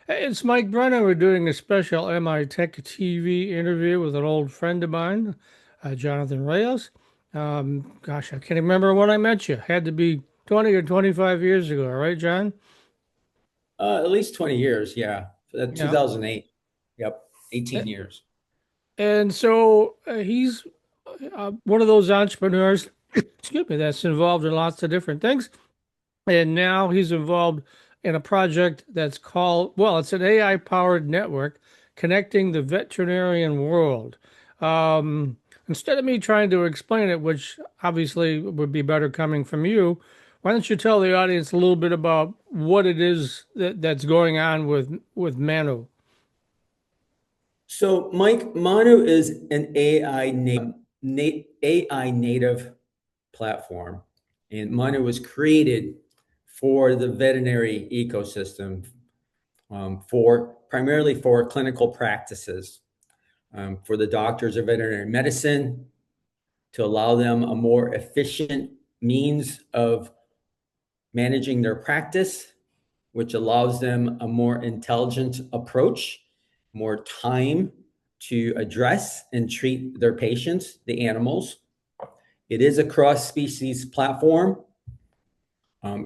Hey, it's Mike Brennan. We're doing a special MITech TV interview with an old friend of mine, Jonathan Reyes. Gosh, I can't remember when I met you. Had to be 20 or 25 years ago, right, John? At least 20 years, yeah. Yeah. 2008. Yep, 18 years. And so he's one of those entrepreneurs, excuse me, that's involved in lots of different things. And now he's involved in a project that's called, well, it's an AI powered network connecting the veterinarian world. Instead of me trying to explain it, which obviously would be better coming from you, why don't you tell the audience a little bit about what it is that's going on with MANU? So, Mike, MANU is an AI native platform, and MANU was created for the veterinary ecosystem, for primarily for clinical practices, for the doctors of veterinary medicine to allow them a more efficient means of managing their practice, which allows them a more intelligent approach, more time to address and treat their patients, the animals. It is a cross species platform.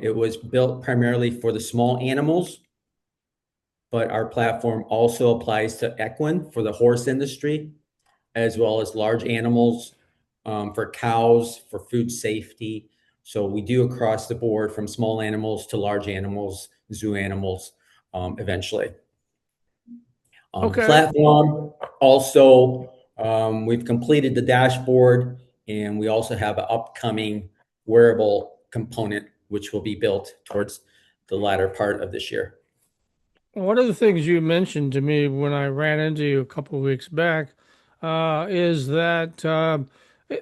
It was built primarily for the small animals, but our platform also applies to equine for the horse industry, as well as large animals, for cows, for food safety. So we do across the board from small animals to large animals, zoo animals, eventually. The Okay. platform also, we've completed the dashboard, and we also have an upcoming wearable component, which will be built towards the latter part of this year. One of the things you mentioned to me when I ran into you a couple of weeks back is that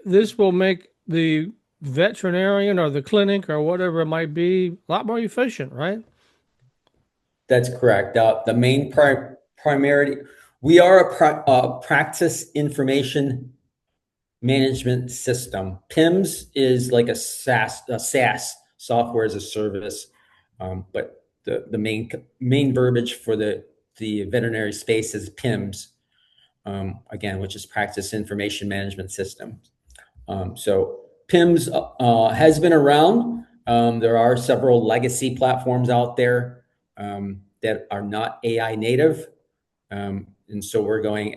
this will make the veterinarian or the clinic or whatever it might be a lot more efficient, right? That's correct. The main primary, we are practice information management system. PIMS is like a SaaS, software as a service, but the main verbiage for the veterinary space is PIMS, again, which is practice information management system. So PIMS has been around. There are several legacy platforms out there that are not AI native, and so we're going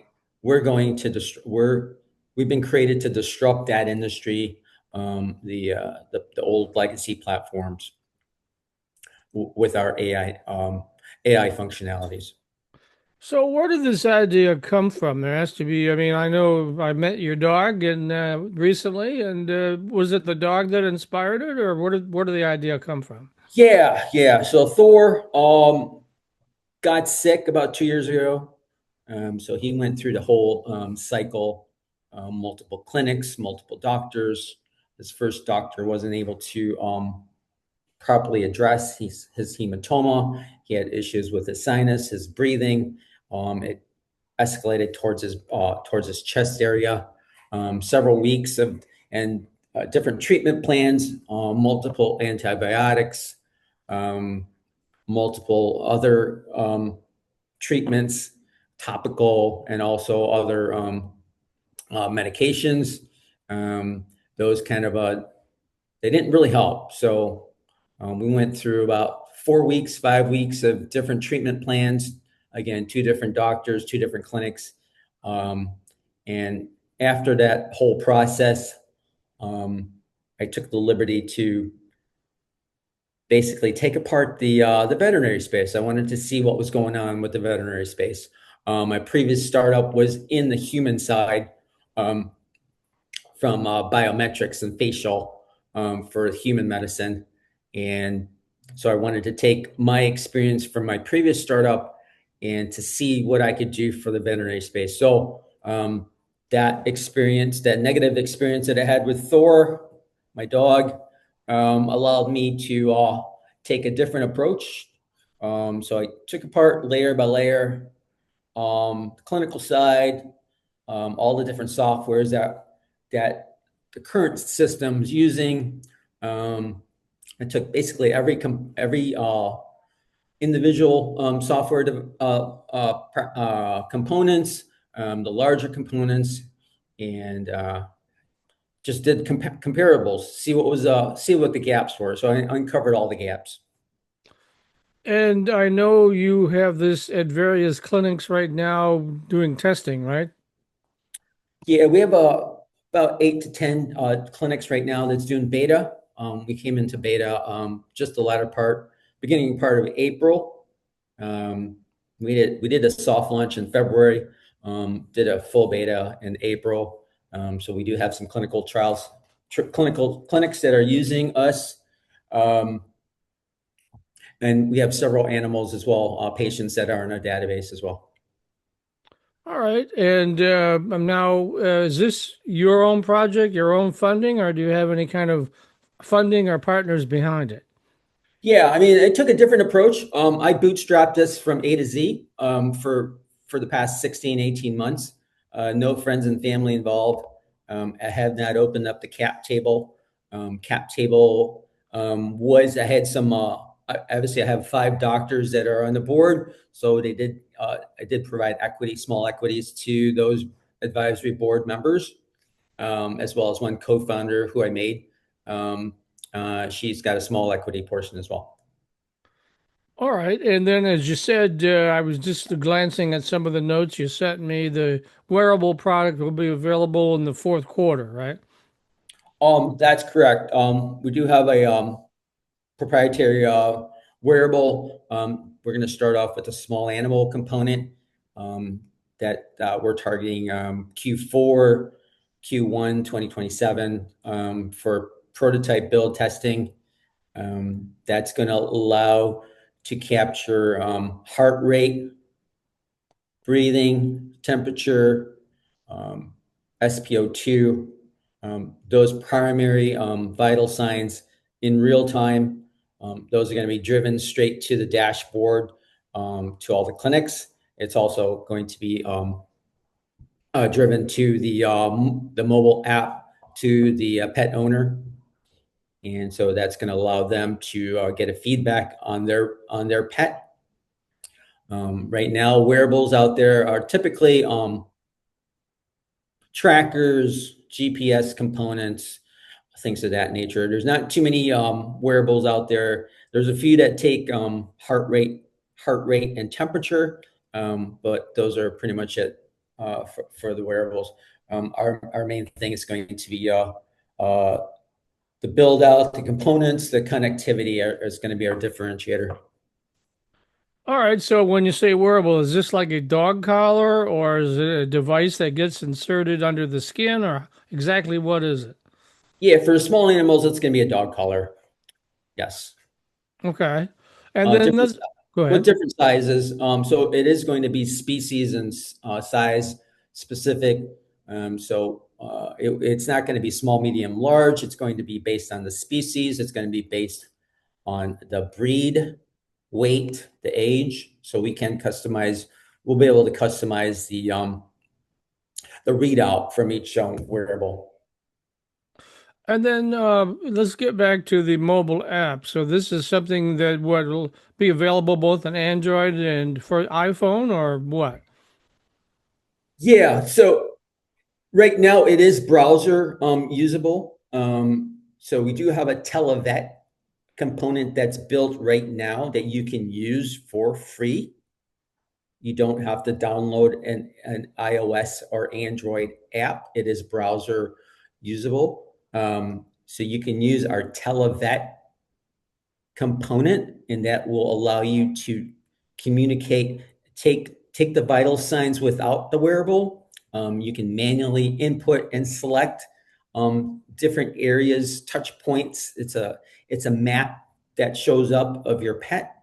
to we've been created to disrupt that industry, the old legacy platforms with our AI functionalities. So where did this idea come from? There has to be, I mean, I know I met your dog and recently, and was it the dog that inspired it, or where did the idea come from? Yeah. So Thor got sick about 2 years ago. So he went through the whole cycle, multiple clinics, multiple doctors. His first doctor wasn't able to properly address his hematoma. He had issues with his sinus, his breathing. It escalated towards his chest area. Several weeks of and different treatment plans, multiple antibiotics, um, multiple other treatments, topical and also other medications. Um, those kind of they didn't really help. So we went through about 4 weeks, 5 weeks of different treatment plans. Again, two different doctors, two different clinics. Um, and after that whole process, um, I took the liberty to basically take apart the veterinary space. I wanted to see what was going on with the veterinary space. My previous startup was in the human side, um, from biometrics and facial, for human medicine. And so I wanted to take my experience from my previous startup and to see what I could do for the veterinary space. So that experience, that negative experience that I had with Thor, my dog, allowed me to take a different approach. So I took apart layer by layer, the clinical side, all the different softwares that the current system's using. I took basically every individual software components, the larger components, and just did comparables, see what the gaps were. So I uncovered all the gaps. And I know you have this at various clinics right now doing testing, right? Yeah, we have about 8 to 10 clinics right now that's doing beta. We came into beta just the beginning part of April. Um, we did a soft launch in February, did a full beta in April. So we do have some clinical trials, clinical clinics that are using us. Um, and we have several animals as well, patients that are in our database as well. All right. And now, is this your own project, your own funding, or do you have any kind of funding or partners behind it? Yeah, I mean, it took a different approach. I bootstrapped this from A to Z for the past 16, 18 months. No friends and family involved. I have not opened up the cap table. Cap table I had some, obviously I have 5 doctors that are on the board. So I did provide small equities to those advisory board members, as well as one co-founder who I made. Um, she's got a small equity portion as well. All right. And then, as you said, I was just glancing at some of the notes you sent me. The wearable product will be available in the fourth quarter, right? That's correct. We do have a proprietary wearable. We're going to start off with a small animal component that we're targeting Q4, Q1 2027 for prototype build testing. That's going to allow to capture heart rate, breathing, temperature, um, SpO2, those primary vital signs in real time. Those are going to be driven straight to the dashboard to all the clinics. It's also going to be driven to the mobile app to the pet owner, and so that's going to allow them to get a feedback on their pet. Right now, wearables out there are typically trackers, GPS components, things of that nature. There's not too many wearables out there. There's a few that take heart rate and temperature, but those are pretty much it for the wearables. Our main thing is going to be the build out, the components, the connectivity is going to be our differentiator. All right. So when you say wearable, is this like a dog collar or is it a device that gets inserted under the skin or exactly what is it? Yeah, for small animals, it's going to be a dog collar. Yes. Okay. And then Different let's go with ahead. different sizes. So it is going to be species and size specific. It's not going to be small, medium, large. It's going to be based on the species. It's going to be based on the breed, weight, the age. So we can customize. We'll be able to customize the readout from each wearable. And then let's get back to the mobile app. So this is something that will be available both on Android and for iPhone or what? Yeah. So right now it is browser usable. So we do have a televet component that's built right now that you can use for free. You don't have to download an iOS or Android app. It is browser usable. So you can use our televet component, and that will allow you to communicate, take the vital signs without the wearable. You can manually input and select different areas, touch points. It's a map that shows up of your pet.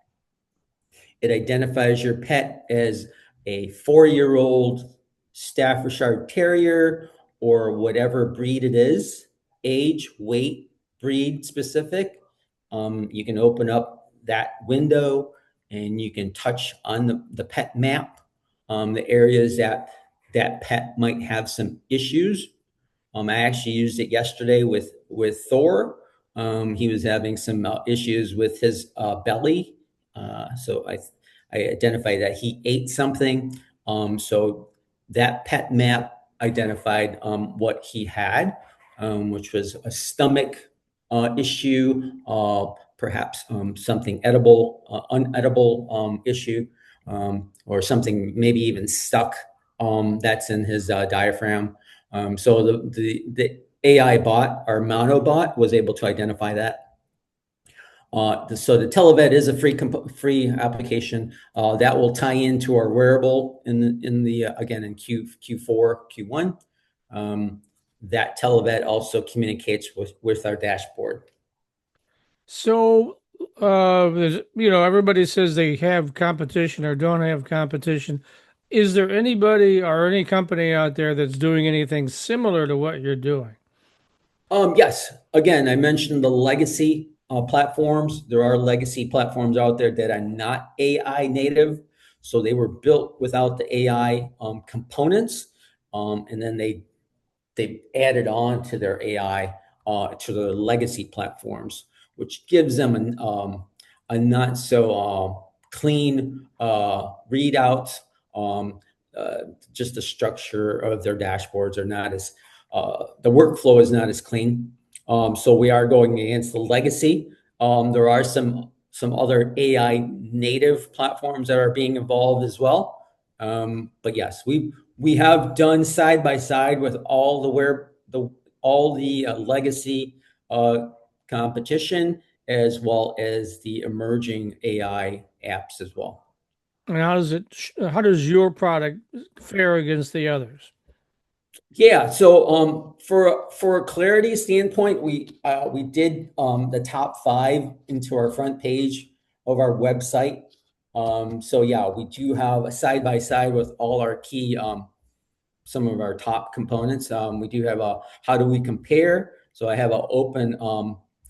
It identifies your pet as a 4-year-old Staffordshire Terrier or whatever breed it is, age, weight, breed specific. You can open up that window and you can touch on the pet map, the areas that pet might have some issues. I actually used it yesterday with Thor. He was having some issues with his belly So I identified that he ate something. So that pet map identified what he had, which was a stomach issue, perhaps something edible, unedible issue, or something maybe even stuck that's in his diaphragm. So the AI bot, our MANU bot, was able to identify that. So the televet is a free application that will tie into our wearable in the again in Q4 Q1. That televet also communicates with our dashboard. So, everybody says they have competition or don't have competition. Is there anybody or any company out there that's doing anything similar to what you're doing? Yes, again, I mentioned the legacy platforms. There are legacy platforms out there that are not AI native, so they were built without the AI components, and then they added on to their AI to their legacy platforms, which gives them a not so clean readout. Um, just the structure of their dashboards are not as the workflow is not as clean. So we are going against the legacy. There are some other AI native platforms that are being involved as well. But yes, we have done side by side with all the legacy uh, competition as well as the emerging AI apps as well. And how does your product fare against the others? Yeah, so for a clarity standpoint, we did the top five into our front page of our website. So yeah, we do have a side by side with all our key some of our top components. We do have a how do we compare? So I have an open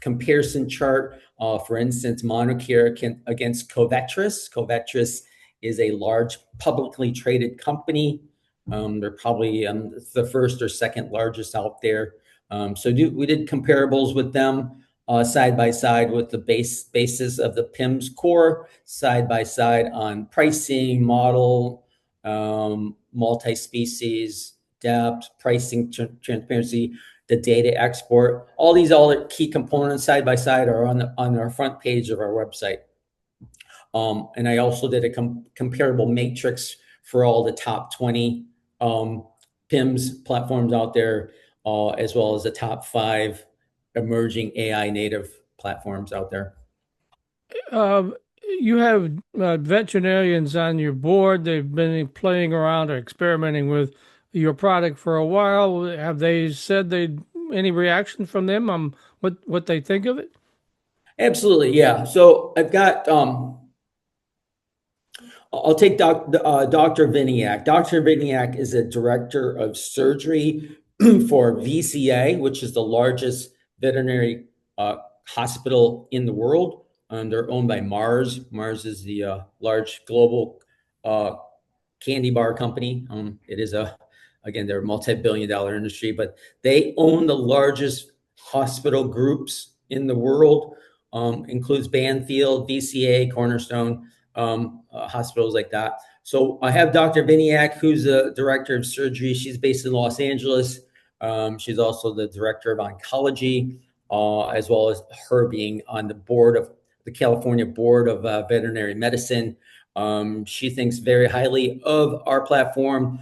comparison chart. For instance, Monocure against Covetrus. Covetrus is a large publicly traded company. They're probably the first or second largest out there. We did comparables with them side by side with the basis of the PIMS core, side by side on pricing model, multi-species, depth, pricing transparency, the data export. All these other key components side by side are on our front page of our website. And I also did a comparable matrix for all the top 20 PIMS platforms out there, as well as the top five emerging AI native platforms out there. Um, you have veterinarians on your board. They've been playing around or experimenting with your product for a while. Have they said they any reaction from them on what they think of it? Absolutely, yeah. So I've got I'll take Dr. Viniak. Dr. Viniak is a director of surgery for VCA, which is the largest veterinary hospital in the world. They're owned by Mars. Mars is the large global uh, candy bar company. It is again, they're a multi-billion-dollar industry, but they own the largest hospital groups in the world. Includes Banfield, VCA, Cornerstone, hospitals like that. So I have Dr. Viniak, who's the director of surgery. She's based in Los Angeles. She's also the director of oncology, as well as her being on the board of the California Board of Veterinary Medicine. She thinks very highly of our platform.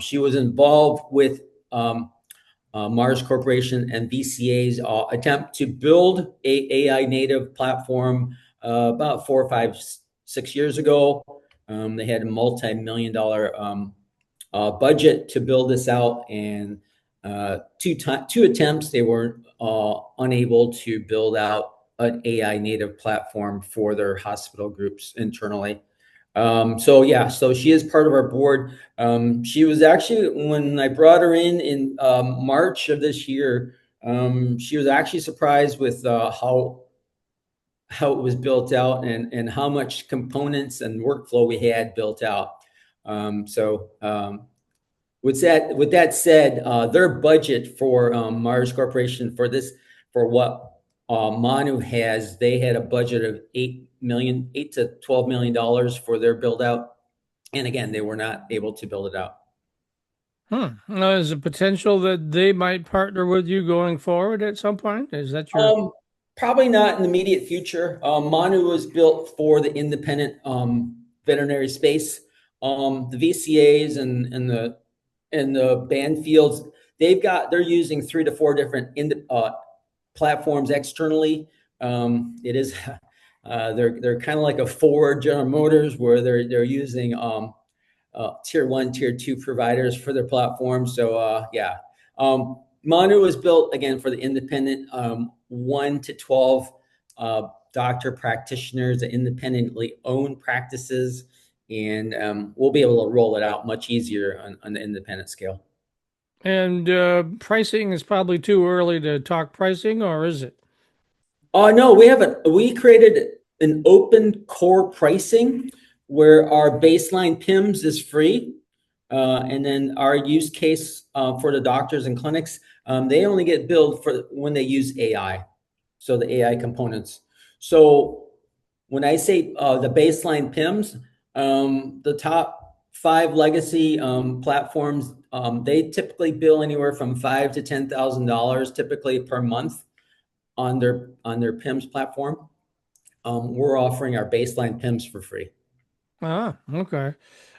She was involved with Mars Corporation and VCA's attempt to build a AI native platform about 4, 5, 6 years ago. They had a multi-million dollar budget to build this out, and two attempts they were unable to build out an AI native platform for their hospital groups internally. So she is part of our board. She was actually when I brought her in March of this year. She was actually surprised with how it was built out and how much components and workflow we had built out. Um, so um, with that said, their budget for Mars Corporation for what MANU has, they had a budget of $8 to $12 million for their build out. And again, they were not able to build it out. Is a potential that they might partner with you going forward at some point? Is that your? Um, Probably not in the immediate future. MANU was built for the independent veterinary space. The VCAs and the band fields, they're using 3 to 4 different platforms externally. It is they're kind of like a Ford, General Motors, where they're using tier 1, tier 2 providers for their platform. So yeah, MANU was built again for the independent 1 to 12 doctor practitioners that independently own practices, and we'll be able to roll it out much easier on the independent scale. And pricing is probably too early to talk pricing, or is it? No, we created an open core pricing where our baseline PIMS is free. And then our use case for the doctors and clinics, they only get billed for when they use AI. So the AI components. So when I say the baseline PIMS, the top 5 legacy platforms, they typically bill anywhere from $5,000 to $10,000 typically per month on their PIMS platform. We're offering our baseline PIMS for free. Okay.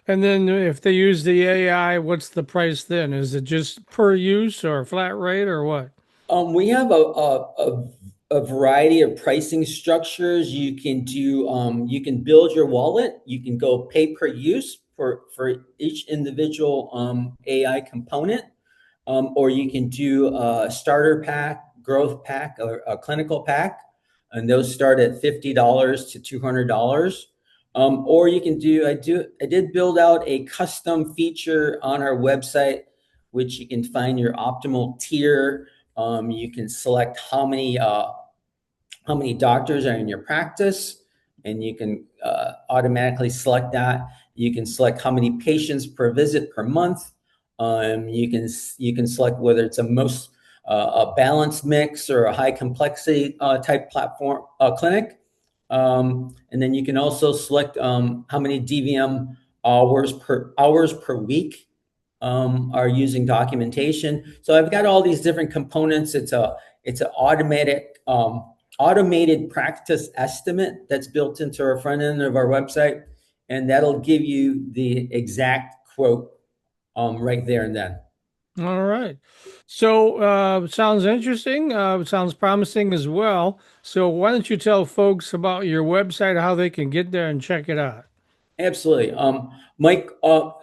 And then if they use the AI, what's the price then? Is it just per use or flat rate or what? We have a variety of pricing structures. You can build your wallet. You can go pay per use for each individual AI component, or you can do a starter pack, growth pack, or a clinical pack, and those start at $50 to $200. Or you can I did build out a custom feature on our website, which you can find your optimal tier. You can select how many doctors are in your practice, and you can automatically select that. You can select how many patients per visit per month. You can select whether it's a balanced mix or a high complexity type platform clinic. And then you can also select how many DVM hours per week are using documentation. So I've got all these different components. It's an automated practice estimate that's built into our front end of our website, and that'll give you the exact quote right there and then. All right. So sounds interesting. Sounds promising as well. So why don't you tell folks about your website, how they can get there and check it out? Absolutely. Mike, our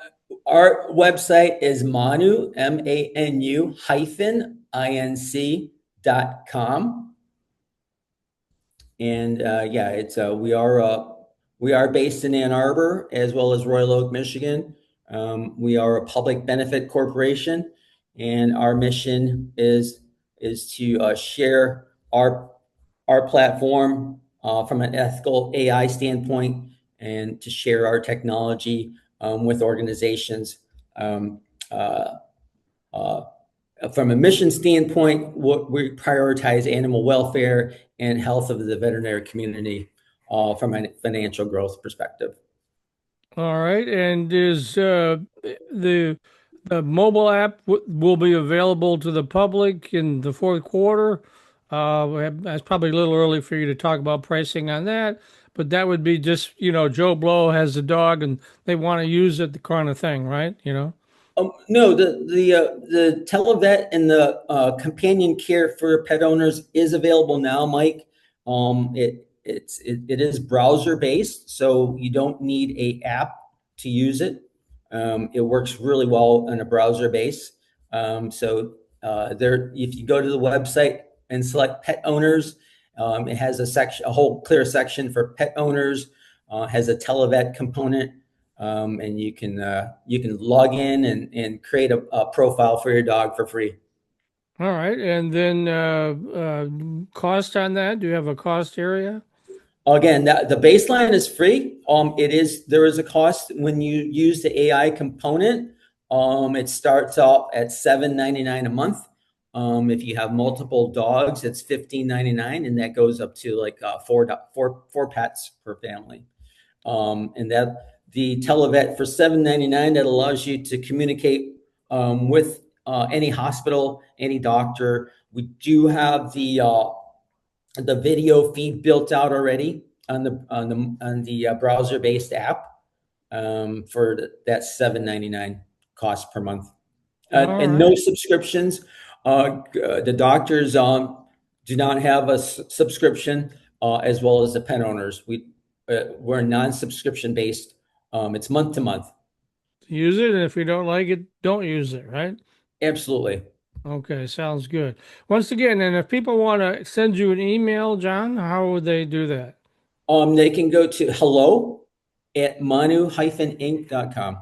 website is MANU, MANU hyphen INC.com. And yeah, we are based in Ann Arbor as well as Royal Oak, Michigan. We are a public benefit corporation, and our mission is to share our platform from an ethical AI standpoint, and to share our technology with organizations. Um, uh, uh, from a mission standpoint, we prioritize animal welfare and health of the veterinary community from a financial growth perspective. All right. And is the the mobile app will be available to the public in the fourth quarter? That's probably a little early for you to talk about pricing on that, but that would be just, Joe Blow has a dog and they want to use it, the kind of thing, right? No, the televet and the companion care for pet owners is available now, Mike. It is browser based, so you don't need a app to use it. It works really well on a browser base. If you go to the website and select pet owners, it has a whole clear section for pet owners. Has a televet component. And you can log in and create a profile for your dog for free. All right. And then cost on that? Do you have a cost area? Again, the baseline is free. There is a cost when you use the AI component. It starts off at $7.99 a month. If you have multiple dogs, it's $15.99, and that goes up to like four pets per family. And that the televet for $7.99 that allows you to communicate with any hospital, any doctor. We do have the video feed built out already on the browser based app for that $7.99 cost per month, All and right. no subscriptions. The doctors do not have a subscription, as well as the pet owners. We're non-subscription based. It's month to month. Use it, and if you don't like it, don't use it, right? Absolutely. Okay, sounds good. Once again, and if people want to send you an email, John, how would they do that? They can go to hello at manu-inc.com.